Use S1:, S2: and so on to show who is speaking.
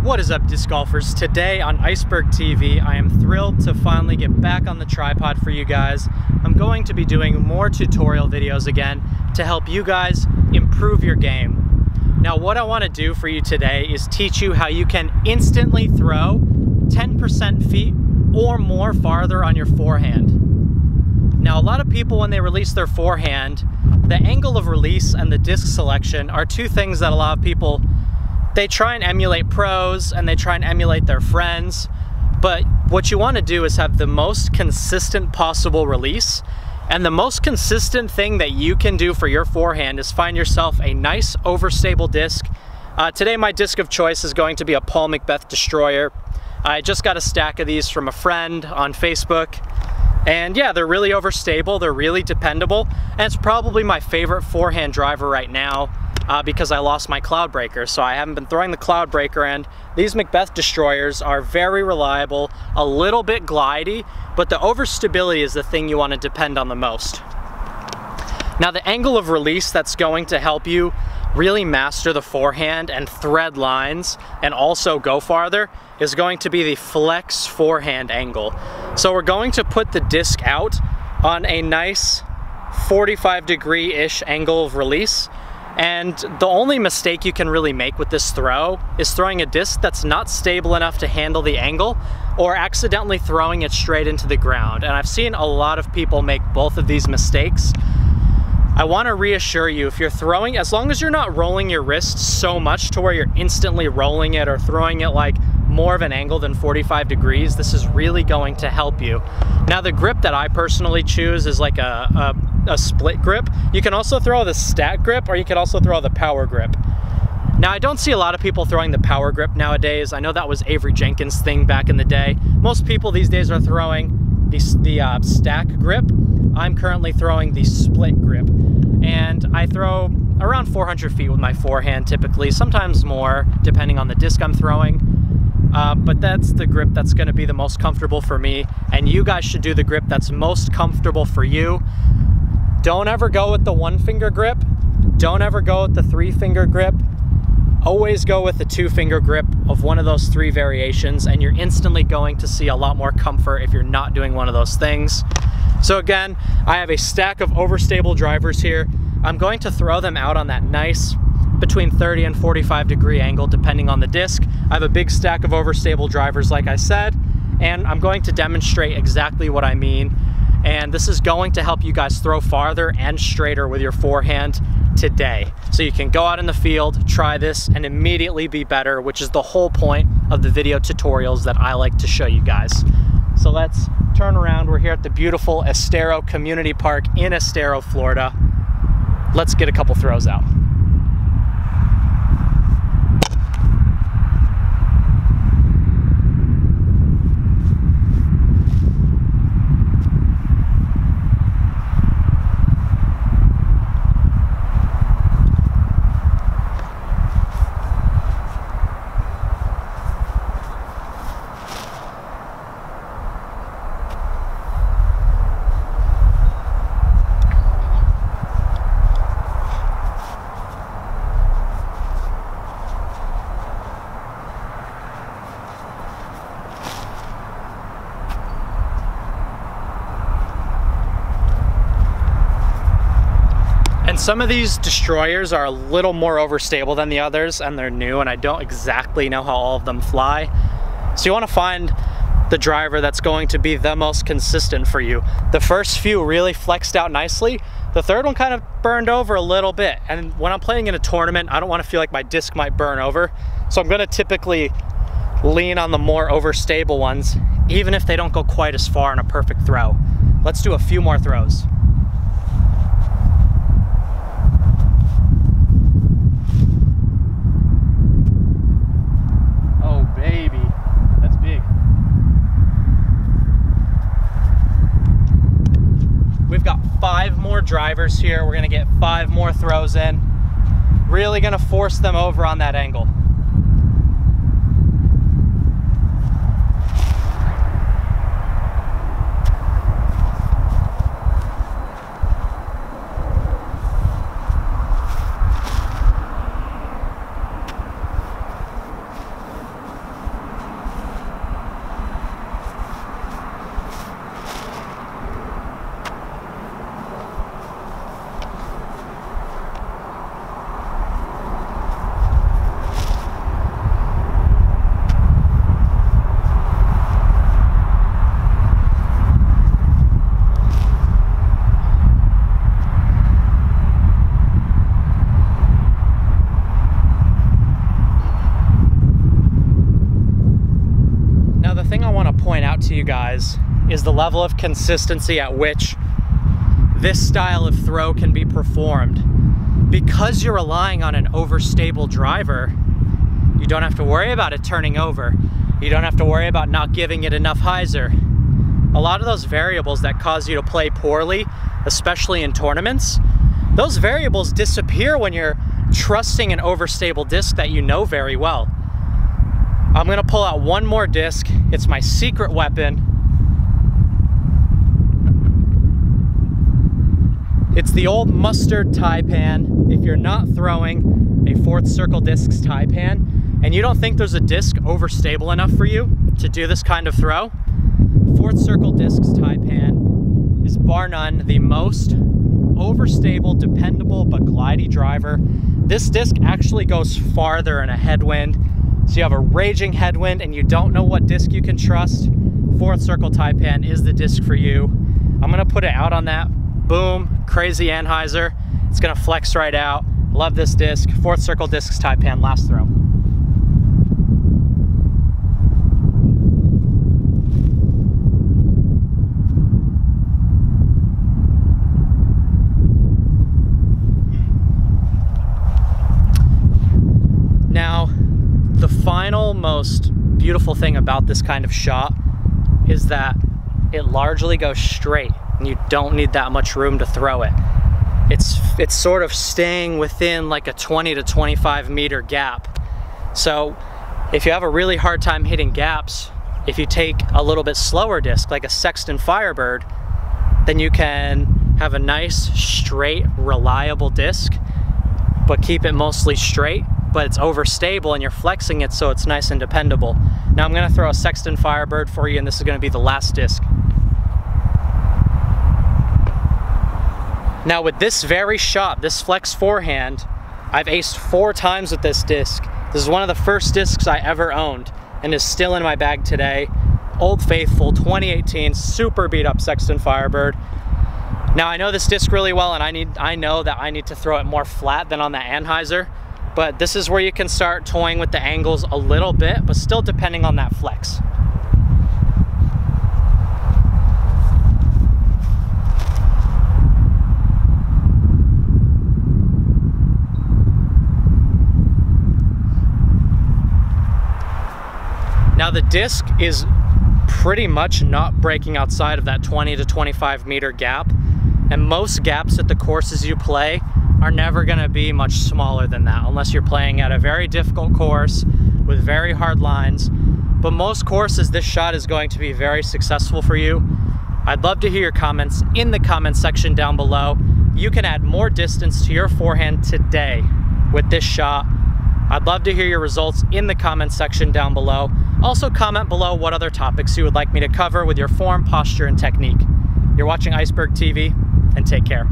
S1: What is up, disc golfers? Today on Iceberg TV, I am thrilled to finally get back on the tripod for you guys. I'm going to be doing more tutorial videos again to help you guys improve your game. Now, what I want to do for you today is teach you how you can instantly throw 10% feet or more farther on your forehand. Now, a lot of people, when they release their forehand, the angle of release and the disc selection are two things that a lot of people, they try and emulate pros and they try and emulate their friends, but what you want to do is have the most consistent possible release. And the most consistent thing that you can do for your forehand is find yourself a nice overstable disc. Today my disc of choice is going to be a Paul Macbeth Destroyer. I just got a stack of these from a friend on Facebook. And yeah, they're really overstable, they're really dependable, and it's probably my favorite forehand driver right now. Because I lost my cloud breaker, so I haven't been throwing the cloud breaker, and these Macbeth Destroyers are very reliable, a little bit glidey, but the overstability is the thing you want to depend on the most. Now, the angle of release that's going to help you really master the forehand and thread lines and also go farther is going to be the flex forehand angle. So we're going to put the disc out on a nice 45-degree-ish angle of release. And the only mistake you can really make with this throw is throwing a disc that's not stable enough to handle the angle or accidentally throwing it straight into the ground. And I've seen a lot of people make both of these mistakes. I want to reassure you, if you're throwing, as long as you're not rolling your wrist so much to where you're instantly rolling it or throwing it like more of an angle than 45 degrees, this is really going to help you. Now, the grip that I personally choose is like a split grip. You can also throw the stack grip, or you can also throw the power grip. Now, I don't see a lot of people throwing the power grip nowadays. I know that was Avery Jenkins' thing back in the day. Most people these days are throwing the stack grip. I'm currently throwing the split grip, and I throw around 400 feet with my forehand typically, sometimes more depending on the disc I'm throwing. But that's the grip that's going to be the most comfortable for me, and you guys should do the grip that's most comfortable for you. Don't ever go with the one-finger grip. Don't ever go with the three-finger grip. Always go with the two-finger grip of one of those three variations, and you're instantly going to see a lot more comfort if you're not doing one of those things. So again, I have a stack of overstable drivers here. I'm going to throw them out on that nice between 30 and 45 degree angle depending on the disc. I have a big stack of overstable drivers, like I said, and I'm going to demonstrate exactly what I mean. And this is going to help you guys throw farther and straighter with your forehand today. So you can go out in the field, try this, and immediately be better, which is the whole point of the video tutorials that I like to show you guys. So let's turn around. We're here at the beautiful Estero Community Park in Estero, Florida. Let's get a couple throws out. And some of these Destroyers are a little more overstable than the others, and they're new, and I don't exactly know how all of them fly. So you want to find the driver that's going to be the most consistent for you. The first few really flexed out nicely. The third one kind of burned over a little bit. And when I'm playing in a tournament, I don't want to feel like my disc might burn over. So I'm going to typically lean on the more overstable ones, even if they don't go quite as far in a perfect throw. Let's do a few more throws. Baby, that's big. We've got 5 more drivers here. We're gonna get 5 more throws in. Really gonna force them over on that angle. you guys is the level of consistency at which this style of throw can be performed. Because you're relying on an overstable driver, you don't have to worry about it turning over. You don't have to worry about not giving it enough hyzer. A lot of those variables that cause you to play poorly, especially in tournaments, those variables disappear when you're trusting an overstable disc that you know very well. I'm gonna pull out one more disc. It's my secret weapon. It's the old mustard tie pan. If you're not throwing a fourth circle discs tie pan and you don't think there's a disc overstable enough for you to do this kind of throw, fourth circle discs tie pan is bar none the most overstable, dependable, but glidey driver. This disc actually goes farther in a headwind. So you have a raging headwind and you don't know what disc you can trust, fourth circle tie pan is the disc for you. I'm gonna put it out on that. Boom, crazy anhyzer. It's gonna flex right out. Love this disc. Fourth circle discs tie pan, last throw. Now, the final most beautiful thing about this kind of shot is that it largely goes straight and you don't need that much room to throw it. It's sort of staying within like a 20 to 25 meter gap. So if you have a really hard time hitting gaps, if you take a little bit slower disc like a Sexton Firebird, then you can have a nice, straight, reliable disc, but keep it mostly straight, but it's overstable and you're flexing it so it's nice and dependable. Now I'm gonna throw a Sexton Firebird for you and this is gonna be the last disc. Now with this very shot, this flex forehand, I've aced 4 times with this disc. This is one of the first discs I ever owned and is still in my bag today. Old Faithful 2018, super beat up Sexton Firebird. Now I know this disc really well and I know that I need to throw it more flat than on that anhyzer, but this is where you can start toying with the angles a little bit, but still depending on that flex. Now the disc is pretty much not breaking outside of that 20 to 25 meter gap, and most gaps at the courses you play are never gonna be much smaller than that unless you're playing at a very difficult course with very hard lines. But most courses, this shot is going to be very successful for you. I'd love to hear your comments in the comment section down below. You can add more distance to your forehand today with this shot. I'd love to hear your results in the comment section down below. Also comment below what other topics you would like me to cover with your form, posture, and technique. You're watching Iceberg TV, and take care.